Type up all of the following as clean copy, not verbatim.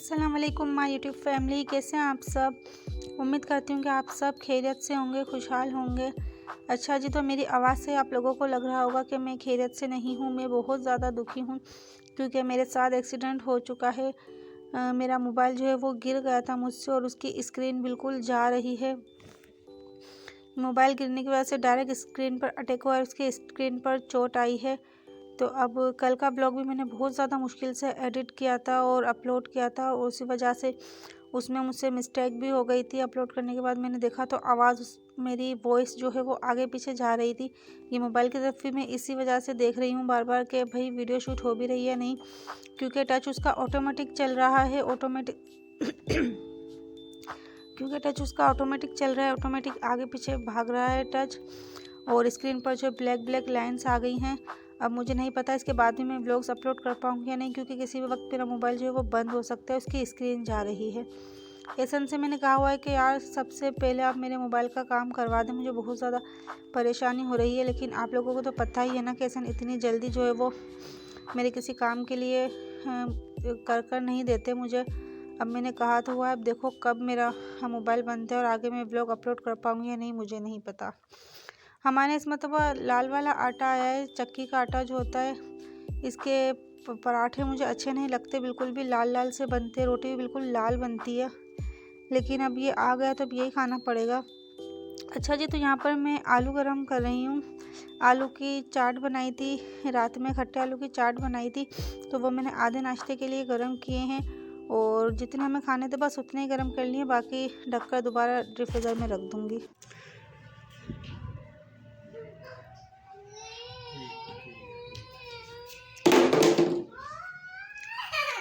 अस्सलाम वालेकुम my YouTube family. कैसे हैं आप सब? उम्मीद करती हूँ कि आप सब खैरियत से होंगे, खुशहाल होंगे। अच्छा जी, तो मेरी आवाज़ से आप लोगों को लग रहा होगा कि मैं खैरियत से नहीं हूँ। मैं बहुत ज़्यादा दुखी हूँ क्योंकि मेरे साथ एक्सीडेंट हो चुका है। मेरा मोबाइल जो है वो गिर गया था मुझसे और उसकी स्क्रीन बिल्कुल जा रही है। मोबाइल गिरने की वजह से डायरेक्ट स्क्रीन पर अटैक हुआ और उसकी स्क्रीन पर चोट आई है। तो अब कल का ब्लॉग भी मैंने बहुत ज़्यादा मुश्किल से एडिट किया था और अपलोड किया था और उसी वजह से उसमें मुझसे मिस्टेक भी हो गई थी। अपलोड करने के बाद मैंने देखा तो आवाज़ मेरी वॉइस जो है वो आगे पीछे जा रही थी। ये मोबाइल की तरफ भी मैं इसी वजह से देख रही हूँ बार बार कि भाई वीडियो शूट हो भी रही है नहीं, क्योंकि टच उसका ऑटोमेटिक चल रहा है। क्योंकि टच उसका ऑटोमेटिक चल रहा है, ऑटोमेटिक आगे पीछे भाग रहा है टच। और स्क्रीन पर जो ब्लैक लाइंस आ गई हैं। अब मुझे नहीं पता इसके बाद भी मैं व्लॉग्स अपलोड कर पाऊँगी या नहीं, क्योंकि किसी भी वक्त मेरा मोबाइल जो है वो बंद हो सकता है, उसकी स्क्रीन जा रही है। एसन से मैंने कहा हुआ है कि यार सबसे पहले आप मेरे मोबाइल का काम करवा दें, मुझे बहुत ज़्यादा परेशानी हो रही है। लेकिन आप लोगों को तो पता ही है ना कि एसन इतनी जल्दी जो है वो मेरे किसी काम के लिए कर नहीं देते मुझे। अब मैंने कहा तो हुआ, अब देखो कब मेरा मोबाइल बनता है और आगे मैं व्लॉग अपलोड कर पाऊँगी या नहीं, मुझे नहीं पता। हमारे इस मतलब लाल वाला आटा आया है, चक्की का आटा जो होता है, इसके पराठे मुझे अच्छे नहीं लगते बिल्कुल भी। लाल से बनते, रोटी भी बिल्कुल लाल बनती है। लेकिन अब ये आ गया तो अब यही खाना पड़ेगा। अच्छा जी, तो यहाँ पर मैं आलू गरम कर रही हूँ। आलू की चाट बनाई थी रात में, खट्टे आलू की चाट बनाई थी, तो वो मैंने आधे नाश्ते के लिए गरम किए हैं और जितने हमें खाने थे बस उतने ही गरम कर लिए, बाकी ढककर दोबारा रेफ्रिजरेटर में रख दूँगी।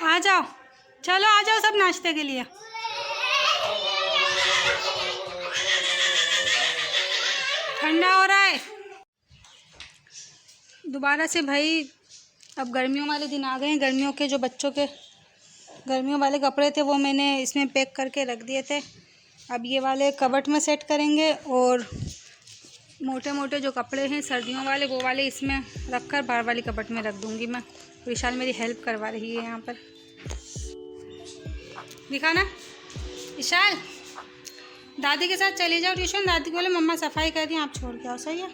आ जाओ, चलो आ जाओ सब नाश्ते के लिए। ठंडा हो रहा है दोबारा से भाई। अब गर्मियों वाले दिन आ गए हैं। गर्मियों के जो बच्चों के गर्मियों वाले कपड़े थे वो मैंने इसमें पैक करके रख दिए थे। अब ये वाले कबर्ड में सेट करेंगे और मोटे मोटे जो कपड़े हैं सर्दियों वाले वो वाले इसमें रख कर बाहर वाली कबर्ड में रख दूँगी मैं। विशाल मेरी हेल्प करवा रही है यहाँ पर। दिखाना विशाल, दादी के साथ चली जाओ ट्यूशन। दादी बोले मम्मा सफाई कर रही हैं, आप छोड़ के आओ। सही है।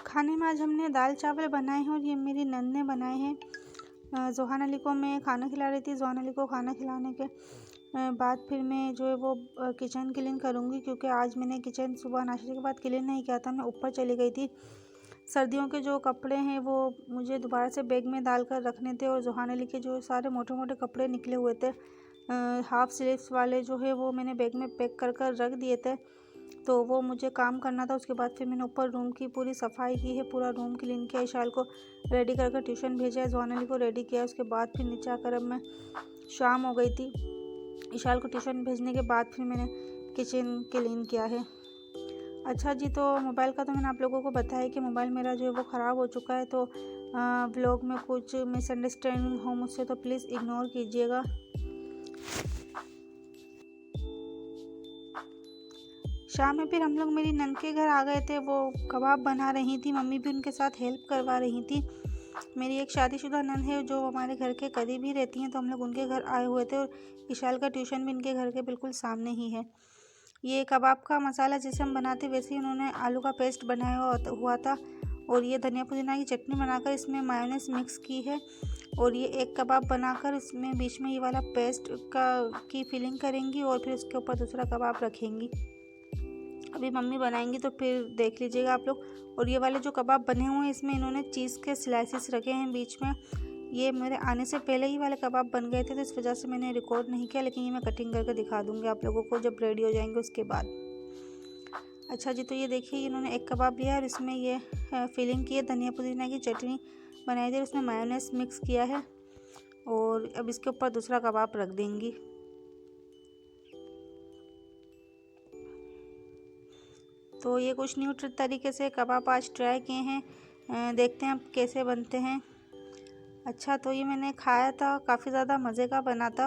खाने में आज हमने दाल चावल बनाए हैं और ये मेरी नंद ने बनाए हैं। जोहान अली को मैं खाना खिला रही थी। जोहान अली को खाना खिलाने के बाद फिर मैं जो है वो किचन क्लीन करूँगी, क्योंकि आज मैंने किचन सुबह नाश्ते के बाद क्लीन नहीं किया था, मैं ऊपर चली गई थी। सर्दियों के जो कपड़े हैं वो मुझे दोबारा से बैग में डाल कर रखने थे और जोहान अली के जो सारे मोटे मोटे कपड़े निकले हुए थे हाफ़ स्लीव्स वाले जो है वो मैंने बैग में पैक कर कर रख दिए थे, तो वो मुझे काम करना था। उसके बाद फिर मैंने ऊपर रूम की पूरी सफाई की है, पूरा रूम क्लीन किया। इशाल को रेडी कर ट्यूशन भेजा है, जोहान अली को रेडी किया। उसके बाद फिर नीचे आकर अब मैं शाम हो गई थी। इशाल को ट्यूशन भेजने के बाद फिर मैंने किचन क्लीन किया है। अच्छा जी, तो मोबाइल का तो मैंने आप लोगों को बताया कि मोबाइल मेरा जो है वो ख़राब हो चुका है, तो व्लॉग में कुछ मिसअंडरस्टैंडिंग हो मुझसे तो प्लीज़ इग्नोर कीजिएगा। शाम में फिर हम लोग मेरी नंद के घर आ गए थे। वो कबाब बना रही थी, मम्मी भी उनके साथ हेल्प करवा रही थी। मेरी एक शादीशुदा नंद है जो हमारे घर के करीब ही रहती हैं, तो हम लोग उनके घर आए हुए थे और इशाल का ट्यूशन भी इनके घर के बिल्कुल सामने ही है। ये कबाब का मसाला जैसे हम बनाते वैसे ही उन्होंने आलू का पेस्ट बनाया हुआ था और ये धनिया पुदीना की चटनी बनाकर इसमें मायोनेज़ मिक्स की है और ये एक कबाब बनाकर इसमें बीच में ये वाला पेस्ट की फिलिंग करेंगी और फिर उसके ऊपर दूसरा कबाब रखेंगी। अभी मम्मी बनाएंगी तो फिर देख लीजिएगा आप लोग। और ये वाले जो कबाब बने हुए हैं इसमें इन्होंने चीज़ के स्लाइसेस रखे हैं बीच में। ये मेरे आने से पहले ही वाले कबाब बन गए थे, तो इस वजह से मैंने रिकॉर्ड नहीं किया, लेकिन ये मैं कटिंग करके दिखा दूँगी आप लोगों को जब रेडी हो जाएंगे उसके बाद। अच्छा जी, तो ये देखिए इन्होंने एक कबाब लिया और इसमें ये फिलिंग की है, धनिया पुदीना की चटनी बनाई थी, उसमें मायोनेज़ मिक्स किया है और अब इसके ऊपर दूसरा कबाब रख देंगी। तो ये कुछ न्यू तरीके से कबाब आज ट्राई किए हैं, देखते हैं अब कैसे बनते हैं। अच्छा, तो ये मैंने खाया था, काफ़ी ज़्यादा मज़े का बना था,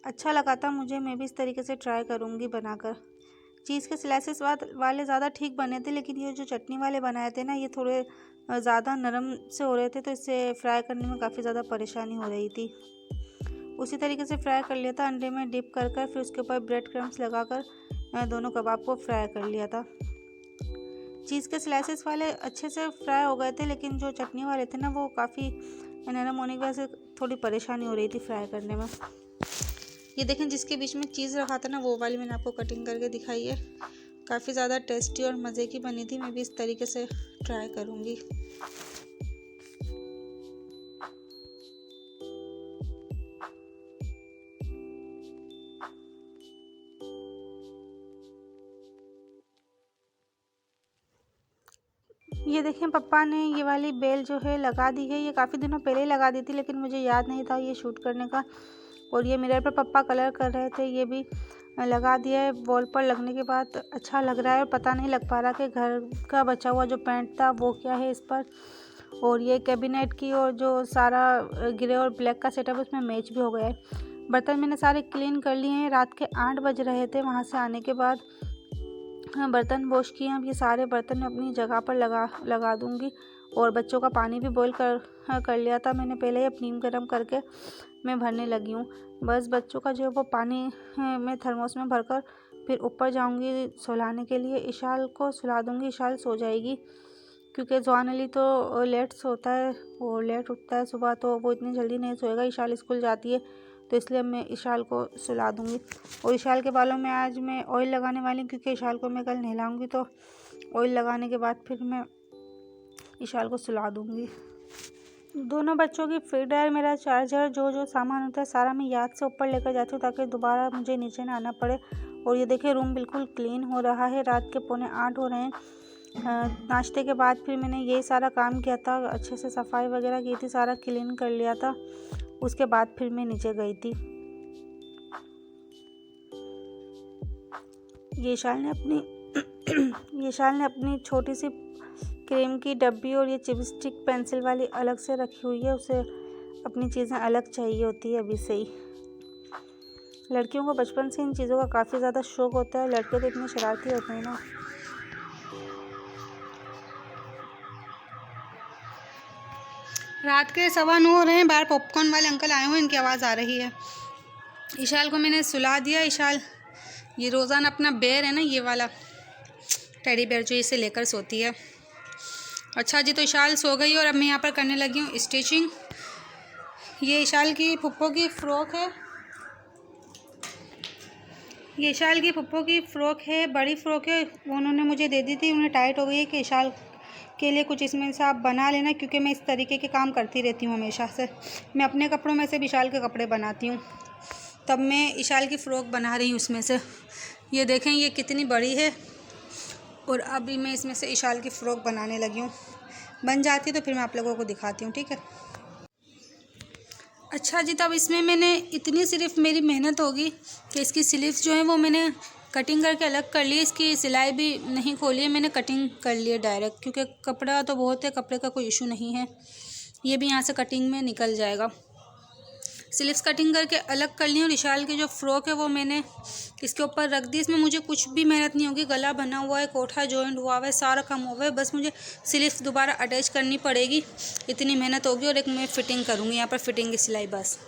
अच्छा लगा था मुझे। मैं भी इस तरीके से ट्राई करूँगी बनाकर। चीज़ के स्लाइसेस वाले ज़्यादा ठीक बने थे, लेकिन ये जो चटनी वाले बनाए थे ना ये थोड़े ज़्यादा नरम से हो रहे थे, तो इससे फ्राई करने में काफ़ी ज़्यादा परेशानी हो रही थी। उसी तरीके से फ्राई कर लिया था, अंडे में डिप कर फिर उसके ऊपर ब्रेड क्रम्स लगाकर दोनों कबाब को फ्राई कर लिया था। चीज़ के स्लाइसेस वाले अच्छे से फ्राई हो गए थे, लेकिन जो चटनी वाले थे ना वो काफ़ी नरम होने की वजह से थोड़ी परेशानी हो रही थी फ्राई करने में। ये देखें, जिसके बीच में चीज़ रखा था ना वो वाली मैंने आपको कटिंग करके दिखाई है। काफ़ी ज़्यादा टेस्टी और मज़े की बनी थी। मैं भी इस तरीके से ट्राई करूँगी। ये देखें, पापा ने ये वाली बेल जो है लगा दी है। ये काफ़ी दिनों पहले ही लगा दी थी, लेकिन मुझे याद नहीं था ये शूट करने का। और ये मिरर पर पापा कलर कर रहे थे, ये भी लगा दिया है। वॉल पर लगने के बाद अच्छा लग रहा है और पता नहीं लग पा रहा कि घर का बचा हुआ जो पेंट था वो क्या है इस पर। और ये कैबिनेट की और जो सारा ग्रे और ब्लैक का सेटअप उसमें मैच भी हो गया है। बर्तन मैंने सारे क्लीन कर लिए हैं। रात के 8 बज रहे थे वहाँ से आने के बाद। बर्तन वॉश किए। अब ये सारे बर्तन मैं अपनी जगह पर लगा दूँगी। और बच्चों का पानी भी बॉईल कर लिया था मैंने पहले ही। अब नीम गर्म करके मैं भरने लगी हूँ। बस बच्चों का जो है वो पानी मैं थर्मोस में भरकर फिर ऊपर जाऊँगी सुलाने के लिए। इशाल को सुला दूँगी, इशाल सो जाएगी, क्योंकि जवान अली तो लेट सोता है, वो लेट उठता है सुबह, तो वो इतनी जल्दी नहीं सोएगा। इशाल स्कूल जाती है, तो इसलिए मैं इशाल को सुला दूँगी। और इशाल के बालों में आज मैं ऑयल लगाने वाली हूँ, क्योंकि इशाल को मैं कल नहलाऊँगी, तो ऑयल लगाने के बाद फिर मैं इशाल को सुला दूँगी। दोनों बच्चों की फीडर, मेरा चार्जर, जो सामान होता है सारा मैं याद से ऊपर लेकर जाती हूँ, ताकि दोबारा मुझे नीचे ना आना पड़े। और ये देखिए, रूम बिल्कुल क्लीन हो रहा है। रात के 7:45 हो रहे हैं। नाश्ते के बाद फिर मैंने यही सारा काम किया था, अच्छे से सफाई वगैरह की थी, सारा क्लीन कर लिया था। उसके बाद फिर मैं नीचे गई थी। ये शाल ने अपनी छोटी सी क्रीम की डब्बी और ये चिपस्टिक पेंसिल वाली अलग से रखी हुई है। उसे अपनी चीज़ें अलग चाहिए होती है अभी से ही। लड़कियों को बचपन से इन चीज़ों का काफ़ी ज़्यादा शौक होता है। लड़के तो इतने शरारती होते हैं ना। रात के 9:15 हो रहे हैं। बाहर पॉपकॉर्न वाले अंकल आए हुए हैं, इनकी आवाज़ आ रही है। इशाल को मैंने सुला दिया। इशाल ये रोज़ाना अपना बेयर है ना, ये वाला टेडी बेयर जो इसे लेकर सोती है। अच्छा जी, तो इशाल सो गई और अब मैं यहाँ पर करने लगी हूँ स्टिचिंग। ये इशाल की फुप्पो की फ़्रॉक है। ये इशाल की फुप्पो की फ़्रॉक है, बड़ी फ़्रॉक है। वो उन्होंने मुझे दे दी थी, उन्हें टाइट हो गई है कि इशाल के लिए कुछ इसमें से आप बना लेना, क्योंकि मैं इस तरीके के काम करती रहती हूँ हमेशा से। मैं अपने कपड़ों में से भी इशाल के कपड़े बनाती हूँ। तब मैं इशाल की फ़्रॉक बना रही हूँ उसमें से। ये देखें, ये कितनी बड़ी है। और अभी मैं इसमें से इशाल की फ़्रॉक बनाने लगी हूँ। बन जाती है तो फिर मैं आप लोगों को दिखाती हूँ, ठीक है। अच्छा जी, तब इसमें मैंने इतनी सिर्फ मेरी मेहनत होगी कि इसकी स्लीव्स जो है वो मैंने कटिंग करके अलग कर ली। इसकी सिलाई भी नहीं खोली है, मैंने कटिंग कर ली है डायरेक्ट, क्योंकि कपड़ा तो बहुत है, कपड़े का कोई इशू नहीं है। ये भी यहाँ से कटिंग में निकल जाएगा। स्लीव्स कटिंग करके अलग कर ली। और इशाल की जो फ़्रॉक है वो मैंने इसके ऊपर रख दी। इसमें मुझे कुछ भी मेहनत नहीं होगी। गला बना हुआ है, कोठा जॉइंट हुआ हुआ है, सारा काम हुआ है। बस मुझे स्लीव्स दोबारा अटैच करनी पड़ेगी, इतनी मेहनत होगी। और एक मैं फ़िटिंग करूँगी, यहाँ पर फ़िटिंग की सिलाई बस।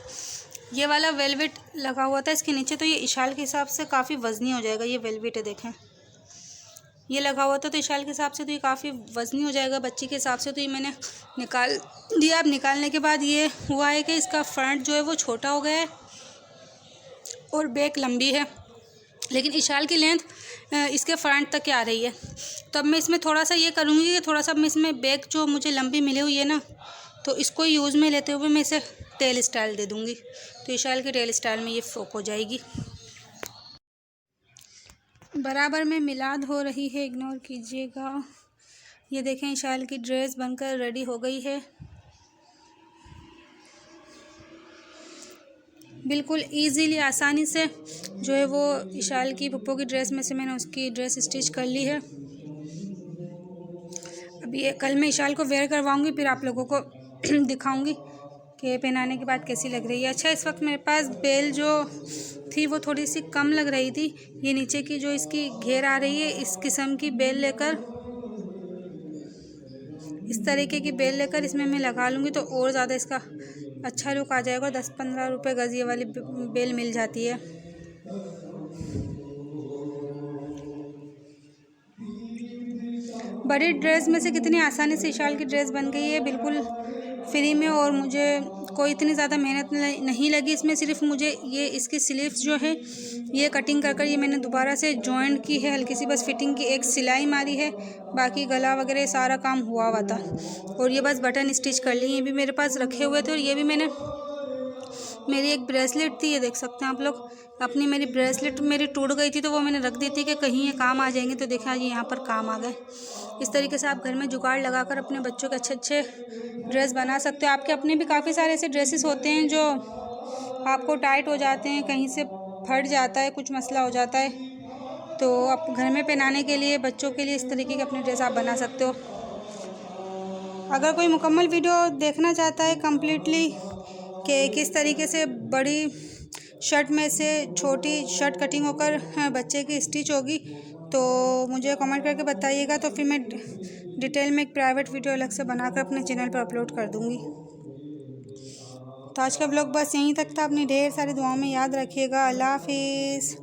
ये वाला वेलवेट लगा हुआ था इसके नीचे, तो ये इशाल के हिसाब से काफ़ी वज़नी हो जाएगा। ये वेलवेट है, देखें, ये लगा हुआ था, तो इशाल के हिसाब से तो ये काफ़ी वज़नी हो जाएगा बच्ची के हिसाब से। तो ये मैंने निकाल दिया। अब निकालने के बाद ये हुआ है कि इसका फ्रंट जो है वो छोटा हो गया है और बैक लंबी है, लेकिन इशाल की लेंथ इसके फ्रंट तक आ रही है। तो अब मैं इसमें थोड़ा सा ये करूँगी कि थोड़ा सा मैं इसमें बैक जो मुझे लंबी मिली हुई है ना, तो इसको यूज़ में लेते हुए मैं इसे टेल स्टाइल दे दूँगी। तो इशाल के टेल स्टाइल में ये फ्रॉक हो जाएगी। बराबर में मिलाद हो रही है, इग्नोर कीजिएगा। ये देखें, इशाल की ड्रेस बनकर रेडी हो गई है। बिल्कुल इजीली, आसानी से जो है वो इशाल की पप्पो की ड्रेस में से मैंने उसकी ड्रेस स्टिच कर ली है। अभी ये कल मैं इशाल को वेयर करवाऊंगी, फिर आप लोगों को दिखाऊंगी कि पहनाने के बाद कैसी लग रही है। अच्छा, इस वक्त मेरे पास बेल जो थी वो थोड़ी सी कम लग रही थी। ये नीचे की जो इसकी घेर आ रही है, इस किस्म की बेल लेकर इस तरीके की बेल लेकर इसमें मैं लगा लूँगी तो और ज़्यादा इसका अच्छा लुक आ जाएगा। 10-15 रुपये गज़ ये वाली बेल मिल जाती है। बड़ी ड्रेस में से कितनी आसानी से शाल की ड्रेस बन गई है, बिल्कुल फ्री में, और मुझे कोई इतनी ज़्यादा मेहनत नहीं लगी इसमें। सिर्फ मुझे ये इसकी स्लीव्स जो है ये कटिंग कर ये मैंने दोबारा से जॉइंट की है, हल्की सी बस फिटिंग की, एक सिलाई मारी है, बाकी गला वगैरह सारा काम हुआ हुआ था। और ये बस बटन स्टिच कर ली। ये भी मेरे पास रखे हुए थे, और ये भी मेरी एक ब्रेसलेट थी, ये देख सकते हैं आप लोग। अपनी मेरी ब्रेसलेट मेरी टूट गई थी तो वो मैंने रख दी थी कि कहीं ये काम आ जाएंगे, तो देखा ये यहाँ पर काम आ गए। इस तरीके से आप घर में जुगाड़ लगाकर अपने बच्चों के अच्छे अच्छे ड्रेस बना सकते हो। आपके अपने भी काफ़ी सारे ऐसे ड्रेसेस होते हैं जो आपको टाइट हो जाते हैं, कहीं से फट जाता है, कुछ मसला हो जाता है, तो आप घर में पहनाने के लिए बच्चों के लिए इस तरीके के अपने ड्रेस आप बना सकते हो। अगर कोई मुकम्मल वीडियो देखना चाहता है कम्प्लीटली कि किस तरीके से बड़ी शर्ट में से छोटी शर्ट कटिंग होकर बच्चे की स्टिच होगी, तो मुझे कमेंट करके बताइएगा, तो फिर मैं डिटेल में एक प्राइवेट वीडियो अलग से बनाकर अपने चैनल पर अपलोड कर दूँगी। तो आज का ब्लॉग बस यहीं तक था। अपनी ढेर सारी दुआओं में याद रखिएगा। अल्लाह हाफिज़।